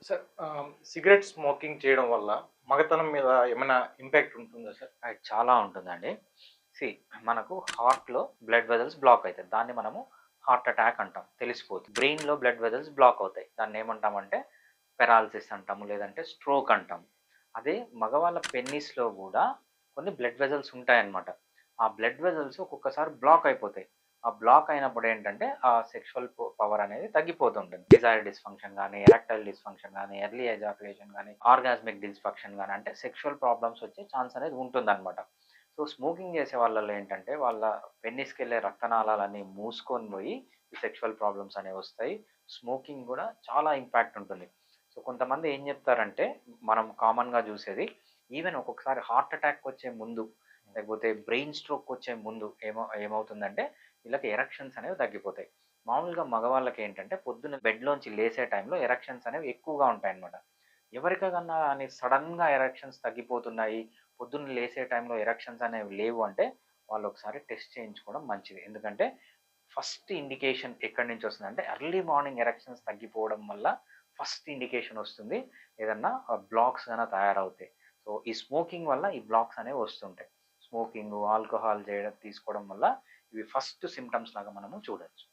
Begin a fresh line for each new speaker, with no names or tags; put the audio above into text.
Sir cigarette smoking చేయడం వల్ల మగతనం మీద ఏమైనా ఇంపాక్ట్ ఉంటుందా సార్?
అది చాలా ఉంటుందండి. మనకు హార్ట్‌లో బ్లడ్ వెసల్స్ బ్లాక్ అయితాయి. దాన్ని మనము హార్ట్ అటాక్ అంటాం. తెలిసిపోతుంది. బ్రెయిన్‌లో బ్లడ్ వెసల్స్ బ్లాక్ అవుతాయి. దాన్ని ఏమంటామంటే పెరాలిసిస్ అంటాము. లేదంటే స్ట్రోక్ అంటాము. అదే మగవాళ్ళ పెన్నిస్‌లో గూడా కొన్ని బ్లడ్ వెసల్స్ ఉంటాయన్నమాట. ఆ బ్లడ్ వెసల్స్ ఒక్కొక్కసారి బ్లాక్ అయిపోతాయి. ఆ బ్లాక్ అయినప్పుడు ఏంటంటే ఆ సెక్షువల్ పవర్ అనేది తగ్గిపోతుంటుంది. డిజైర్ డిస్‌ఫంక్షన్ గానీ, ఎరెక్టైల్ డిస్‌ఫంక్షన్ గానీ, ఎర్లీ ఎజాక్యులేషన్ గానీ, ఆర్గాస్మిక్ డిస్‌ఫంక్షన్ గానీ అంటే సెక్షువల్ ప్రాబ్లమ్స్ వచ్చే ఛాన్స్ అనేది ఉంటుందన్నమాట. సో, స్మోకింగ్ చేసే వాళ్ళలో ఏంటంటే వాళ్ళ పెన్నిస్‌కెళ్ళే రక్తనాళాలన్నీ మూసుకొని పోయి ఈ సెక్షువల్ ప్రాబ్లమ్స్ అనేవి వస్తాయి. స్మోకింగ్ కూడా చాలా ఇంపాక్ట్ ఉంటుంది. సో, కొంతమంది ఏం చెప్తారంటే మనం కామన్‌గా చూసేది ఈవెన్ ఒక్కొక్కసారి హార్ట్ అటాక్ వచ్చే ముందు లేకపోతే బ్రెయిన్ స్ట్రోక్ వచ్చే ముందు ఏమవుతుందంటే వీళ్ళకి ఎరక్షన్స్ అనేవి తగ్గిపోతాయి. మామూలుగా మగవాళ్ళకి ఏంటంటే పొద్దున్న బెడ్‌లోంచి లేసే టైంలో ఎరక్షన్స్ అనేవి ఎక్కువగా ఉంటాయన్నమాట. ఎవరికన్నా అని సడన్‌గా ఎరక్షన్స్ తగ్గిపోతున్నాయి, పొద్దున్న లేసే టైంలో ఎరక్షన్స్ అనేవి లేవు అంటే వాళ్ళు ఒకసారి టెస్ట్ చేయించుకోవడం మంచిది. ఎందుకంటే ఫస్ట్ ఇండికేషన్ ఎక్కడి నుంచి వస్తుందంటే ఎర్లీ మార్నింగ్ ఎరక్షన్స్ తగ్గిపోవడం వల్ల ఫస్ట్ ఇండికేషన్ వస్తుంది. ఏదన్నా బ్లాక్స్ గాన తయారవుతాయి. సో, ఈ స్మోకింగ్ వల్ల ఈ బ్లాక్స్ అనేవి వస్తుంటాయి. స్మోకింగు, ఆల్కహాల్ తీసుకోవడం వల్ల ఇవి ఫస్ట్ సింప్టమ్స్ లాగా మనము చూడొచ్చు.